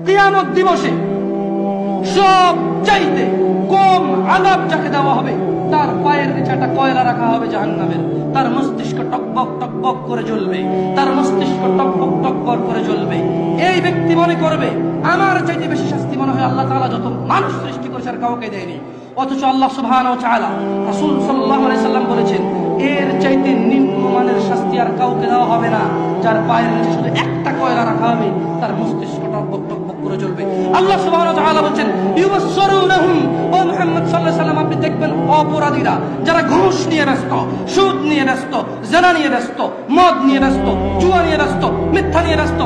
কিয়ামত দিবসে সব চাইতে কম আযাব যাকে দেওয়া হবে, তার পায়ের নিচে একটা কয়লা রাখা হবে জাহান্নামের, তার মস্তিষ্ক টকবক টকবক করে জ্বলবে, তার মস্তিষ্ক টকবক টকবক করে জ্বলবে। এই ব্যক্তি মনে করবে আমার চাইতে বেশি শাস্তি মনে হয় আল্লাহ তাআলা যত মানুষ সৃষ্টি করেছে আর কাউকে দেয়নি। অথচ আল্লাহ সুবহানাহু ওয়া তাআলা, রাসূল সাল্লাল্লাহু আলাইহি সাল্লাম বলেছেন এর চাইতে নিম্নমানের শাস্তি আর কাউকে দেওয়া হবে না, যার পায়ের নিচে শুধু একটা কয়লা রাখা হবে, তার মস্তিষ্ক টকবক টকবক করে জ্বলবে। আল্লাহ সুবহানাহু ওয়া তাআলা বলেন ইউবাসসিরুনহুম, ও মুহাম্মদ সাল্লাল্লাহু আলাইহি সাল্লাম আপনি দেখবেন অপরাধীরা যারা ঘুষ নিয়ে ব্যস্ত, সুদ নিয়ে ব্যস্ত, জিনা নিয়ে ব্যস্ত, মদ নিয়ে ব্যস্ত, জুয়া নিয়ে ব্যস্ত, মিথ্যা নিয়ে ব্যস্ত,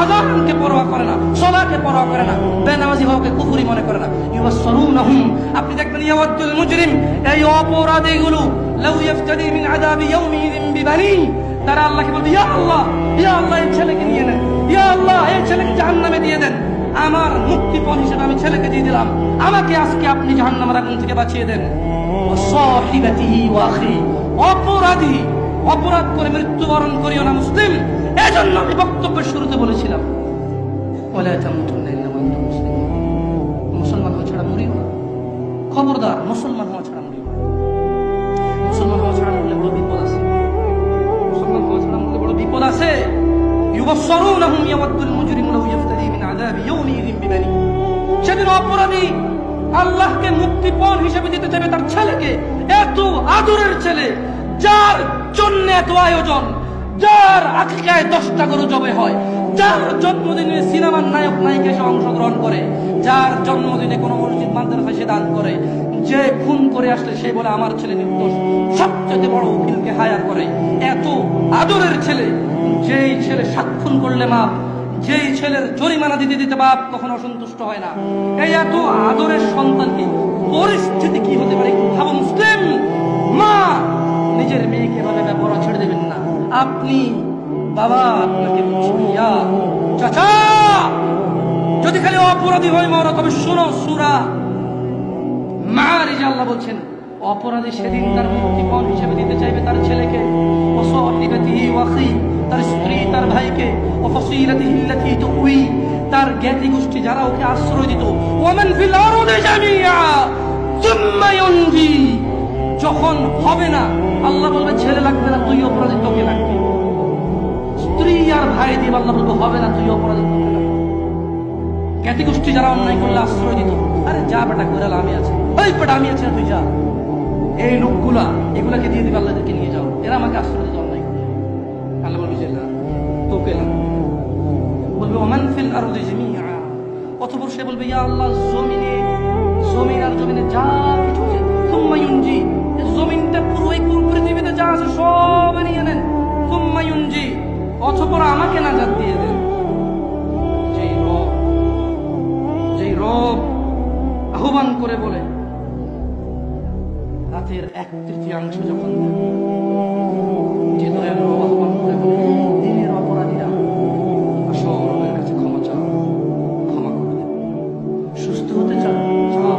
আযানকে পরোয়া করে না, সালাতকে পরোয়া করে না, বেনামাজি হওয়াকে কুফরি মনে করে না। ইউবাসসিরুনহুম, আপনি দেখবেন ইয়াওয়াদুল মুজরিম, এই অপরাধীগুলো লাউ ইফতাদি মিন আযাবি ইয়াউমিযিন বিবানি, তারা আল্লাহকে বলবে ইয়া আল্লাহ, ইয়া আল্লাহ এই ছেলেকে নিয়ে নেন, ইয়া আল্লাহ এই ছেলেকে জাহান্নামে দিয়ে দেন, আমার মুক্তিপণ হিসেবে আমি ছেলেকে দিয়ে দিলাম, আমাকে আজকে আপনি জাহান্নামের আগুন থেকে বাঁচিয়ে দেন। ওয়াসাহিবাতিহি ওয়া আখি, অপরাধী অপরাধ করে মৃত্যুবরণ করিও না মুসলিম। এজন্য আমি বক্তব্যের শুরুতে বলেছিলাম ওয়ালা তামুতুন্না ইল্লা ওয়া আনতুম মুসলিমুন, মুসলমান হওয়া ছাড়া মরিও না, খবরদার মুসলমান হওয়া ছাড়া মরিও না। মুসলমান হওয়া ছাড়া মরলে বড় বিপদ আছে, মুসলমান হওয়া ছাড়া মরলে বড় বিপদ আছে। ইউবাসসিরুনহুম ইয়াওয়াদুল মুজরিমু লাউ ইফতাদি মিন আযাবি ইয়াউমিযিন বিবানি, সেদিন অপরাধী আল্লাহকে মুক্তিপণ হিসেবে দিতে চাইবে তার ছেলেকে, এত আদরের ছেলে যার জন্য এত আয়োজন, যার আকিকায় 10টা গরু জবে হয়, যার জন্মদিনে সিনেমার নায়ক নায়িকা এসে অংশগ্রহণ করে, যার জন্মদিনে কোনো মসজিদ মাদ্রাসায় সে দান করে, যে খুন করে আসলে সে বলে আমার ছেলে নির্দোষ, সবচেয়ে বড় উকিলকে হায়ার করে। এত আদরের ছেলে, যেই ছেলে 7 খুন করলে মাপ, যেই ছেলের জরিমানা দিতে দিতে বাপ কখনো অসন্তুষ্ট হয় না, এই এত আদরের সন্তানকে পরিস্থিতি কি হতে পারে ভাবো মুসলিম। মা নিজের মেয়েকে এভাবে ব্যবহার ছেড়ে দেবেন না। আপনি বাবা, আপনাকে বলছি ইয়া চাচা, যদি খালি অপরাধী হয় মরো, তবে শোনো সূরা মাআরিজ আল্লাহ বলছেন অপরাধী সেদিন তার মুক্তিপণ হিসেবে দিতে চাইবে তার ছেলেকে, ওয়াসাহিবাতিহি ওয়া আখি, তার স্ত্রী তার ভাইকে, ওয়াফাসিলাতিহি আল্লাতী তুউই, তার জ্ঞাতি গোষ্ঠী যারা ওকে আশ্রয় দিত, ওয়ামান ফিল আরদি জামিআ সুম্মা ইউনজি, যখন হবে না আল্লাহ বলবে ছেলে লাগবে না, তুই অপরাধী, তোকে লাগবে। স্ত্রী আর ভাই দিয়ে আল্লাহ বলবে হবে না, তুই অপরাধী, তোকে লাগবে। জ্ঞাতি গোষ্ঠী যারা অন্যায় করলে আশ্রয় দিত, আরে যা বেটা কইরাল আমি আছি, ওই বেটা আমি আছি, তুই যা। এই লোকগুলা এগুলাকে দিয়ে দিবে আল্লাহকে নিয়ে যাও, এরা আমাকে আশ্রয় দিত অন্যায় করে। আল্লাহ বলবে যে না, তোকে লাগবে। বলবে ওমান ফিল আরদি জামিআ, অতঃপর সে বলবে ইয়া আল্লাহ জমিনে, জমিন আর জমিনে যা কিছু আছে, সুম্মা ইউনজি, জমিনটা পুরো এই পৃথিবীতে যা আছে সব নিয়ে নেন, সুম্মা ইউনজি, অতঃপর আমাকে নাজাত দিয়ে দেন। যেই রব আহ্বান করে বলে রাতের 1/3 যখন, যে দয়ালু আহ্বান করে বলে দিনের অপরাধীরা আসো রবের কাছে ক্ষমা চাও, ক্ষমা করে দেন, সুস্থ হতে চান চাও,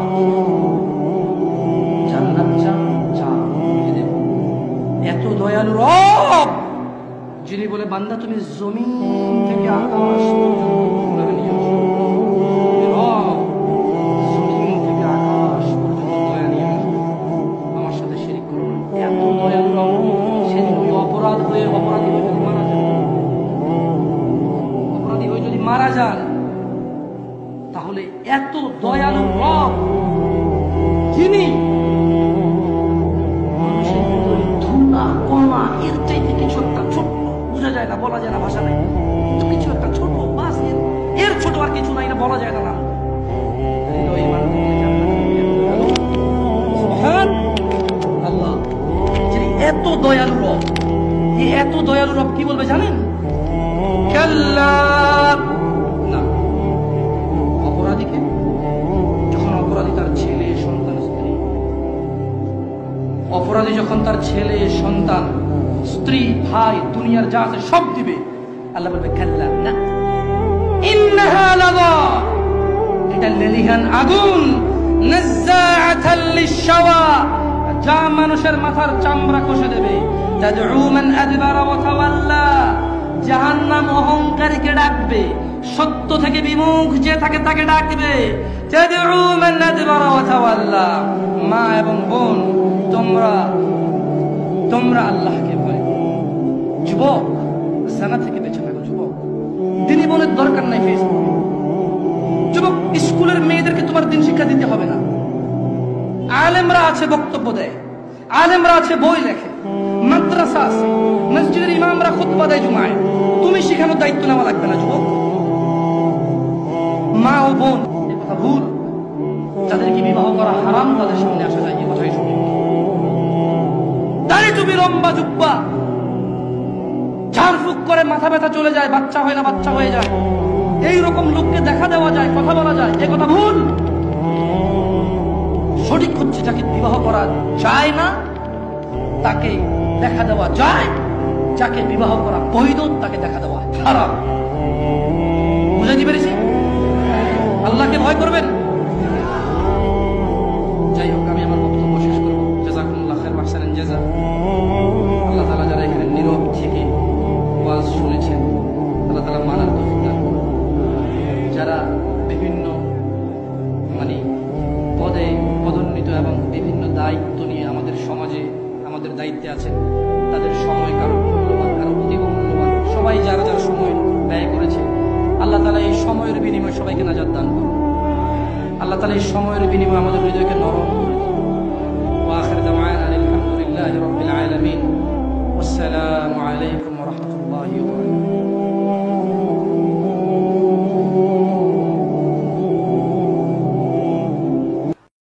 জান্নাত চান চাও, দেব। এত দয়ালু রব যিনি বলে বান্দা তুমি জমিন থেকে আকাশ পর্যন্ত নিয়ে আসো, রব জমিন থেকে আকাশ পর্যন্ত দয়া নিয়ে আসো, আমার সাথে শিরিক করো না। এত দয়ালু রব, সেদিন ওই অপরাধী হয়ে যদি মারা যান, অপরাধী হয়ে যদি মারা যান, তাহলে এত দয়ালু রব যিনি মানুষের ভিতরে ধুলা কণা এর চাইতে কিছু একটা ছোট্ট, বোঝা যায় না, বলা যায় না, ভাষা নাই, কিছু একটা ছোট, বাস এর ছোট আর কিছু নাই, না বলা যায় না। আল্লাহ এত দয়ালু রব, এত দয়ালু রব কি বলবে জানেন? কাল্লা, না, অপরাধীকে যখন অপরাধী তার ছেলে সন্তান স্ত্রী, অপরাধী যখন তার ছেলে সন্তান স্ত্রী ভাই দুনিয়ার যা আছে সব দিবে, আল্লাহ বলবে কাল্লা না, ইন্নাহা লাযা, এটা লেলিহান আগুন, নাযাআতাল লিশশাওয়া, যা মানুষের মাথার চামড়া কষে দেবে, তাদউ মান আদবারা ওয়া তাওয়াল্লা, জাহান্নাম অহংকারীকে ডাকবে, সত্য থেকে বিমুখ যে থাকে তাকে ডাকবে। তাদউ মান আদবারা ওয়া তাওয়াল্লা। মা এবং বোন, তোমরা আল্লাহকে ভয় করো। যুবক, জানা থেকে বেঁচে থাকো। যুবক, দিনী বোনের দরকার নাই ফেসবুক। যুবক, স্কুলের মেয়েদেরকে তোমার দিন শিক্ষা দিতে হবে না। আলেমরা আছে, বক্তব্য দেয়, আলেমরা আছে, বই লেখে, মাদ্রাসা আছে, মসজিদের ইমামরা খুতবা দেয় জুমায়। তুমি শেখানোর দায়িত্ব নেওয়া লাগবে না। যুবক, মা ও বোন, এ কথা ভুল। যাদেরকে বিবাহ করা হারাম তাদের সামনে আসা যায়, এ কথাই শুনি। দাড়ি টুপি, লম্বা জুব্বা, ঝাড়ফুঁক করে মাথা ব্যথা চলে যায়, বাচ্চা হয় না, বাচ্চা হয়ে যায়। এইরকম লোককে দেখা দেওয়া যায়, কথা বলা যায়, এ কথা ভুল। সঠিক হচ্ছে যাকে বিবাহ করা যায় না তাকে দেখা দেওয়া যায়, যাকে বিবাহ করা বৈধ তাকে দেখা দেওয়া হারাম। বুঝাইতে পেরেছি? আল্লাহকে ভয় করবেন। যাই হোক, আমি আমার বক্তব্য শেষ করবো। জাযাকুমুল্লাহ খাইর ওয়া আহসানাল জাযা। আল্লাহ তাআলা যারা এখানে নীরব থেকে ওয়াজ শুনেছেন, আল্লাহ তাআলা মানার তৌফিক দান করুন। যারা বিভিন্ন পদে পদোন্নীত এবং বিভিন্ন দায়িত্ব নিয়ে আমাদের সমাজে আমাদের দায়িত্বে আছেন, তাদের সময় কারো মূল্যবান, কারো অধিক মূল্যবান, সবাই যারা যারা সময় ব্যয় করেছে, আল্লাহ তাআলা এই সময়ের বিনিময়ে সবাইকে নাজাত দান করুন। আল্লাহ তাআলা এই সময়ের বিনিময়ে আমাদের হৃদয়কে নরম